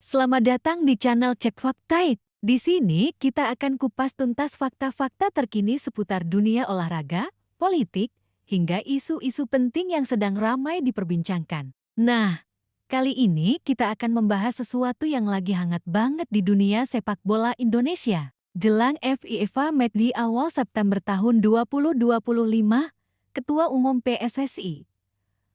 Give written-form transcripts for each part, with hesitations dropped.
Selamat datang di channel Cek Fakta. Di sini kita akan kupas tuntas fakta-fakta terkini seputar dunia olahraga, politik, hingga isu-isu penting yang sedang ramai diperbincangkan. Nah, kali ini kita akan membahas sesuatu yang lagi hangat banget di dunia sepak bola Indonesia. Jelang FIFA Match di awal September tahun 2025, Ketua Umum PSSI,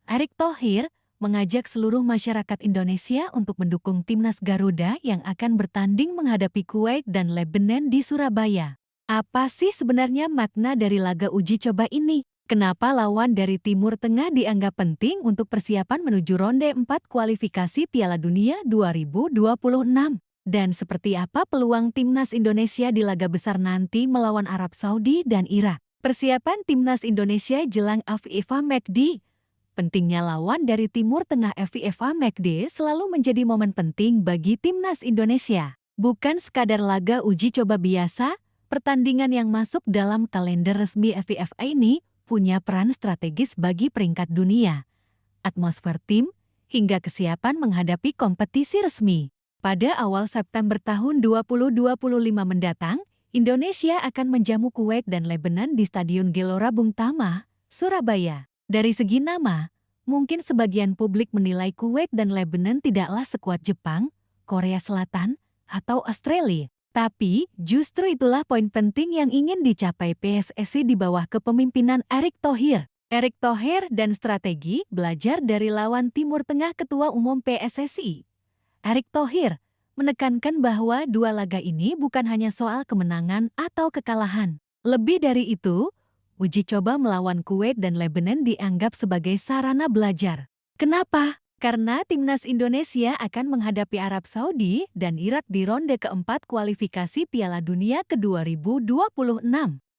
Erick Thohir, mengajak seluruh masyarakat Indonesia untuk mendukung timnas Garuda yang akan bertanding menghadapi Kuwait dan Lebanon di Surabaya. Apa sih sebenarnya makna dari laga uji coba ini? Kenapa lawan dari Timur Tengah dianggap penting untuk persiapan menuju ronde 4 kualifikasi Piala Dunia 2026? Dan seperti apa peluang timnas Indonesia di laga besar nanti melawan Arab Saudi dan Irak? Persiapan timnas Indonesia jelang FIFA Matchday. Pentingnya lawan dari Timur Tengah FIFA Matchday selalu menjadi momen penting bagi timnas Indonesia. Bukan sekadar laga uji coba biasa, pertandingan yang masuk dalam kalender resmi FIFA ini punya peran strategis bagi peringkat dunia, atmosfer tim, hingga kesiapan menghadapi kompetisi resmi. Pada awal September tahun 2025 mendatang, Indonesia akan menjamu Kuwait dan Lebanon di Stadion Gelora Bung Tomo, Surabaya. Dari segi nama, mungkin sebagian publik menilai Kuwait dan Lebanon tidaklah sekuat Jepang, Korea Selatan, atau Australia. Tapi, justru itulah poin penting yang ingin dicapai PSSI di bawah kepemimpinan Erick Thohir. Erick Thohir dan strategi belajar dari lawan Timur Tengah Ketua Umum PSSI. Erick Thohir menekankan bahwa dua laga ini bukan hanya soal kemenangan atau kekalahan. Lebih dari itu, uji coba melawan Kuwait dan Lebanon dianggap sebagai sarana belajar. Kenapa? Karena timnas Indonesia akan menghadapi Arab Saudi dan Irak di ronde keempat kualifikasi Piala Dunia ke-2026.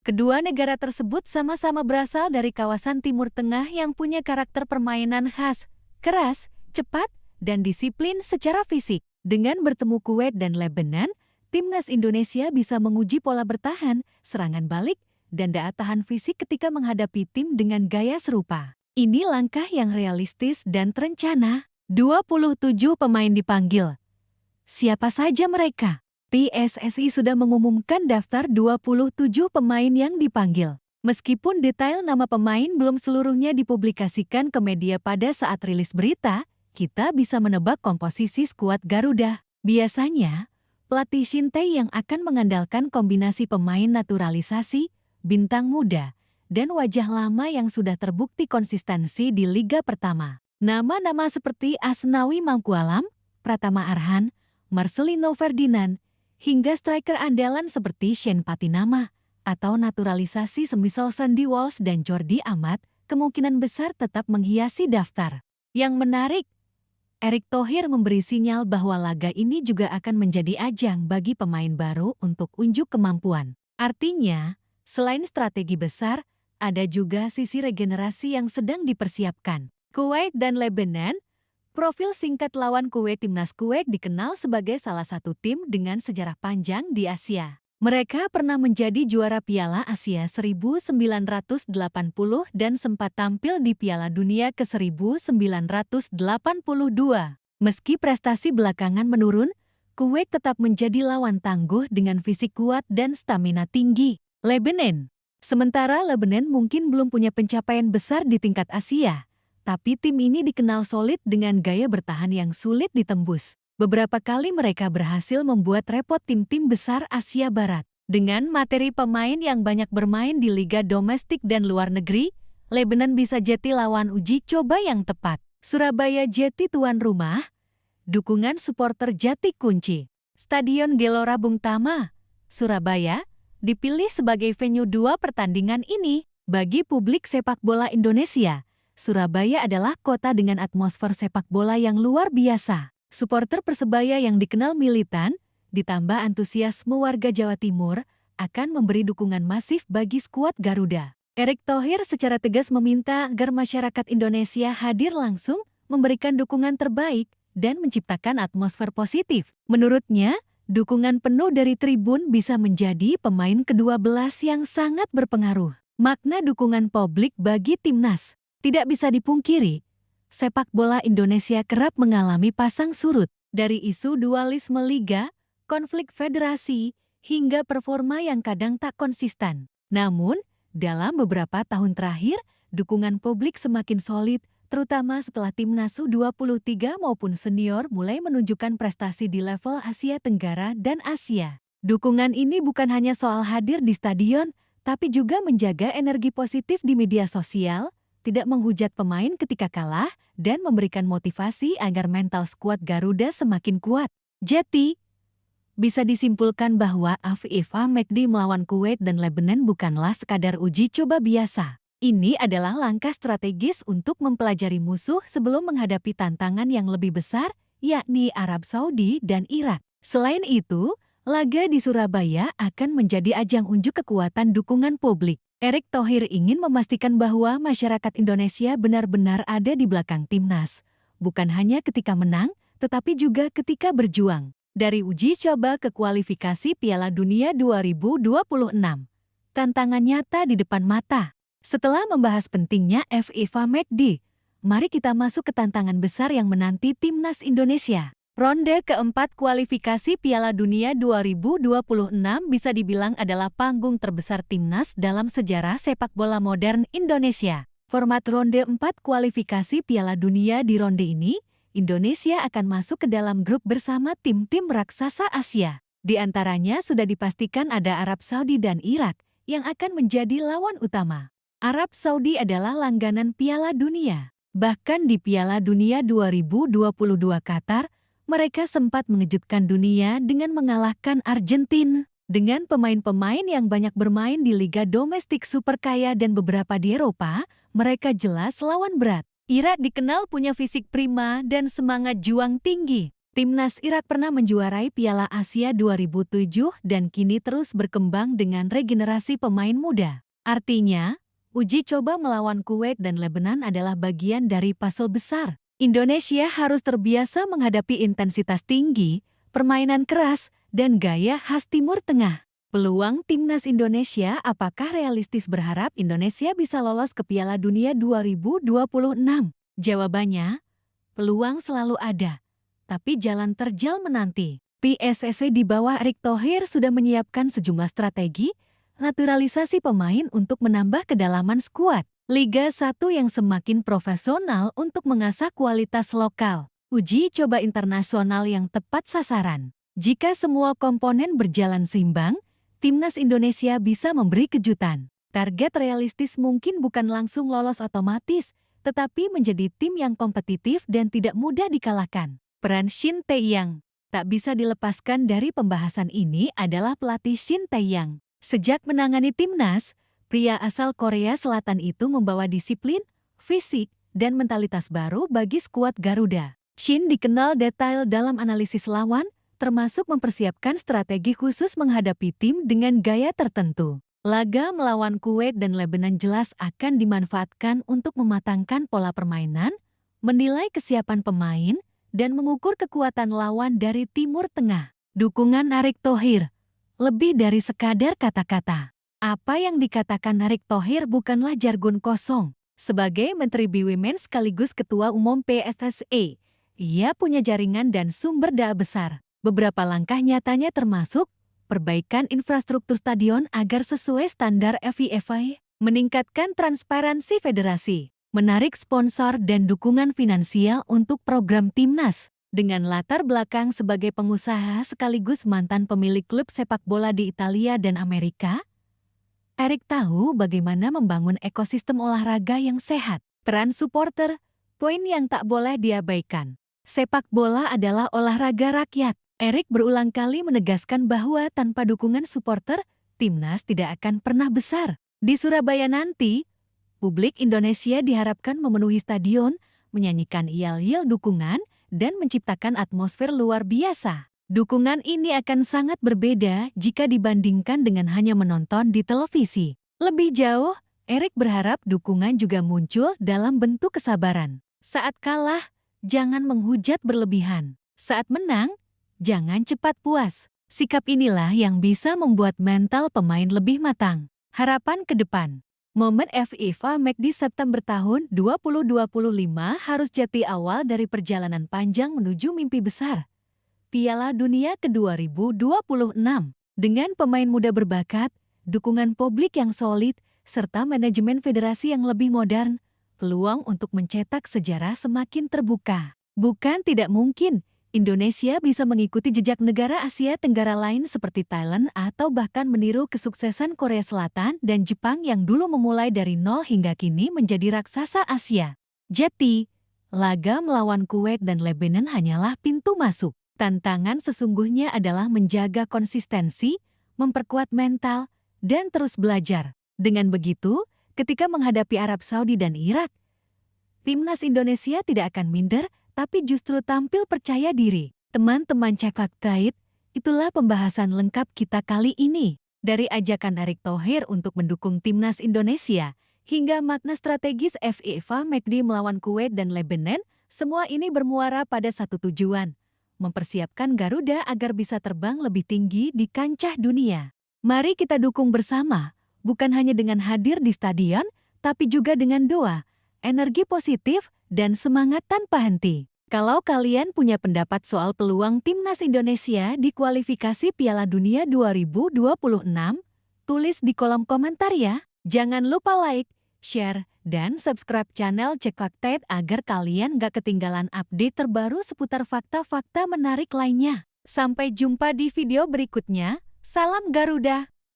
Kedua negara tersebut sama-sama berasal dari kawasan Timur Tengah yang punya karakter permainan khas, keras, cepat, dan disiplin secara fisik. Dengan bertemu Kuwait dan Lebanon, timnas Indonesia bisa menguji pola bertahan, serangan balik, dan daya tahan fisik ketika menghadapi tim dengan gaya serupa. Ini langkah yang realistis dan terencana. 27 pemain dipanggil. Siapa saja mereka? PSSI sudah mengumumkan daftar 27 pemain yang dipanggil. Meskipun detail nama pemain belum seluruhnya dipublikasikan ke media pada saat rilis berita, kita bisa menebak komposisi skuad Garuda. Biasanya, pelatih Shin Tae yang akan mengandalkan kombinasi pemain naturalisasi, bintang muda, dan wajah lama yang sudah terbukti konsistensi di Liga Pertama. Nama-nama seperti Asnawi Mangkualam, Pratama Arhan, Marcelino Ferdinand, hingga striker andalan seperti Shane Patinama, atau naturalisasi semisal Sandy Walsh dan Jordi Amat, kemungkinan besar tetap menghiasi daftar. Yang menarik, Erick Thohir memberi sinyal bahwa laga ini juga akan menjadi ajang bagi pemain baru untuk unjuk kemampuan. Artinya, selain strategi besar, ada juga sisi regenerasi yang sedang dipersiapkan. Kuwait dan Lebanon. Profil singkat lawan Kuwait. Timnas Kuwait dikenal sebagai salah satu tim dengan sejarah panjang di Asia. Mereka pernah menjadi juara Piala Asia 1980 dan sempat tampil di Piala Dunia ke-1982. Meski prestasi belakangan menurun, Kuwait tetap menjadi lawan tangguh dengan fisik kuat dan stamina tinggi. Lebanon. Sementara Lebanon mungkin belum punya pencapaian besar di tingkat Asia, tapi tim ini dikenal solid dengan gaya bertahan yang sulit ditembus. Beberapa kali mereka berhasil membuat repot tim-tim besar Asia Barat. Dengan materi pemain yang banyak bermain di liga domestik dan luar negeri, Lebanon bisa jadi lawan uji coba yang tepat. Surabaya jadi tuan rumah. Dukungan supporter jadi kunci. Stadion Gelora Bung Tomo, Surabaya, dipilih sebagai venue dua pertandingan ini. Bagi publik sepak bola Indonesia, Surabaya adalah kota dengan atmosfer sepak bola yang luar biasa. Supporter Persebaya yang dikenal militan, ditambah antusiasme warga Jawa Timur, akan memberi dukungan masif bagi skuad Garuda. Erick Thohir secara tegas meminta agar masyarakat Indonesia hadir langsung, memberikan dukungan terbaik, dan menciptakan atmosfer positif. Menurutnya, dukungan penuh dari tribun bisa menjadi pemain ke-12 yang sangat berpengaruh. Makna dukungan publik bagi timnas. Tidak bisa dipungkiri, sepak bola Indonesia kerap mengalami pasang surut. Dari isu dualisme liga, konflik federasi, hingga performa yang kadang tak konsisten. Namun, dalam beberapa tahun terakhir, dukungan publik semakin solid, terutama setelah timnas U23 maupun senior mulai menunjukkan prestasi di level Asia Tenggara dan Asia. Dukungan ini bukan hanya soal hadir di stadion, tapi juga menjaga energi positif di media sosial, tidak menghujat pemain ketika kalah, dan memberikan motivasi agar mental skuad Garuda semakin kuat. Jadi, bisa disimpulkan bahwa FIFA McD melawan Kuwait dan Lebanon bukanlah sekadar uji coba biasa. Ini adalah langkah strategis untuk mempelajari musuh sebelum menghadapi tantangan yang lebih besar, yakni Arab Saudi dan Irak. Selain itu, laga di Surabaya akan menjadi ajang unjuk kekuatan dukungan publik. Erick Thohir ingin memastikan bahwa masyarakat Indonesia benar-benar ada di belakang timnas, bukan hanya ketika menang, tetapi juga ketika berjuang. Dari uji coba ke kualifikasi Piala Dunia 2026, tantangan nyata di depan mata. Setelah membahas pentingnya FIFA McD, mari kita masuk ke tantangan besar yang menanti timnas Indonesia. Ronde keempat kualifikasi Piala Dunia 2026 bisa dibilang adalah panggung terbesar timnas dalam sejarah sepak bola modern Indonesia. Format ronde 4 kualifikasi Piala Dunia di ronde ini, Indonesia akan masuk ke dalam grup bersama tim-tim raksasa Asia. Di antaranya sudah dipastikan ada Arab Saudi dan Irak yang akan menjadi lawan utama. Arab Saudi adalah langganan Piala Dunia. Bahkan di Piala Dunia 2022 Qatar, mereka sempat mengejutkan dunia dengan mengalahkan Argentina. Dengan pemain-pemain yang banyak bermain di liga domestik super kaya dan beberapa di Eropa, mereka jelas lawan berat. Irak dikenal punya fisik prima dan semangat juang tinggi. Timnas Irak pernah menjuarai Piala Asia 2007 dan kini terus berkembang dengan regenerasi pemain muda. Artinya, uji coba melawan Kuwait dan Lebanon adalah bagian dari puzzle besar. Indonesia harus terbiasa menghadapi intensitas tinggi, permainan keras, dan gaya khas Timur Tengah. Peluang timnas Indonesia, apakah realistis berharap Indonesia bisa lolos ke Piala Dunia 2026? Jawabannya, peluang selalu ada, tapi jalan terjal menanti. PSSI di bawah Erick Thohir sudah menyiapkan sejumlah strategi, naturalisasi pemain untuk menambah kedalaman skuad. Liga 1 yang semakin profesional untuk mengasah kualitas lokal. Uji coba internasional yang tepat sasaran. Jika semua komponen berjalan seimbang, timnas Indonesia bisa memberi kejutan. Target realistis mungkin bukan langsung lolos otomatis, tetapi menjadi tim yang kompetitif dan tidak mudah dikalahkan. Peran Shin Tae-yang tak bisa dilepaskan dari pembahasan ini adalah pelatih Shin Tae-yang. Sejak menangani timnas, pria asal Korea Selatan itu membawa disiplin, fisik, dan mentalitas baru bagi skuad Garuda. Shin dikenal detail dalam analisis lawan, termasuk mempersiapkan strategi khusus menghadapi tim dengan gaya tertentu. Laga melawan Kuwait dan Lebanon jelas akan dimanfaatkan untuk mematangkan pola permainan, menilai kesiapan pemain, dan mengukur kekuatan lawan dari Timur Tengah. Dukungan Erick Thohir lebih dari sekadar kata-kata. Apa yang dikatakan Erick Thohir bukanlah jargon kosong. Sebagai Menteri BUMN sekaligus Ketua Umum PSSI, ia punya jaringan dan sumber daya besar. Beberapa langkah nyatanya termasuk perbaikan infrastruktur stadion agar sesuai standar FIFA, meningkatkan transparansi federasi, menarik sponsor dan dukungan finansial untuk program timnas. Dengan latar belakang sebagai pengusaha sekaligus mantan pemilik klub sepak bola di Italia dan Amerika, Erick tahu bagaimana membangun ekosistem olahraga yang sehat. Peran supporter, poin yang tak boleh diabaikan. Sepak bola adalah olahraga rakyat. Erick berulang kali menegaskan bahwa tanpa dukungan supporter, timnas tidak akan pernah besar. Di Surabaya nanti, publik Indonesia diharapkan memenuhi stadion, menyanyikan yel-yel dukungan, dan menciptakan atmosfer luar biasa. Dukungan ini akan sangat berbeda jika dibandingkan dengan hanya menonton di televisi. Lebih jauh, Erick berharap dukungan juga muncul dalam bentuk kesabaran. Saat kalah, jangan menghujat berlebihan. Saat menang, jangan cepat puas. Sikap inilah yang bisa membuat mental pemain lebih matang. Harapan ke depan. Momen FIFA McD September tahun 2025 harus jadi awal dari perjalanan panjang menuju mimpi besar. Piala Dunia ke-2026. Dengan pemain muda berbakat, dukungan publik yang solid, serta manajemen federasi yang lebih modern, peluang untuk mencetak sejarah semakin terbuka. Bukan tidak mungkin, Indonesia bisa mengikuti jejak negara Asia Tenggara lain seperti Thailand atau bahkan meniru kesuksesan Korea Selatan dan Jepang yang dulu memulai dari nol hingga kini menjadi raksasa Asia. Jadi, laga melawan Kuwait dan Lebanon hanyalah pintu masuk. Tantangan sesungguhnya adalah menjaga konsistensi, memperkuat mental, dan terus belajar. Dengan begitu, ketika menghadapi Arab Saudi dan Irak, timnas Indonesia tidak akan minder, tapi justru tampil percaya diri. Teman-teman Cek Faktait, itulah pembahasan lengkap kita kali ini. Dari ajakan Erick Thohir untuk mendukung timnas Indonesia, hingga makna strategis FIFA McD melawan Kuwait dan Lebanon, semua ini bermuara pada satu tujuan, mempersiapkan Garuda agar bisa terbang lebih tinggi di kancah dunia. Mari kita dukung bersama, bukan hanya dengan hadir di stadion, tapi juga dengan doa, energi positif, dan semangat tanpa henti. Kalau kalian punya pendapat soal peluang timnas Indonesia di kualifikasi Piala Dunia 2026, tulis di kolom komentar ya. Jangan lupa like, share, dan subscribe channel Cek Faktait agar kalian gak ketinggalan update terbaru seputar fakta-fakta menarik lainnya. Sampai jumpa di video berikutnya. Salam Garuda!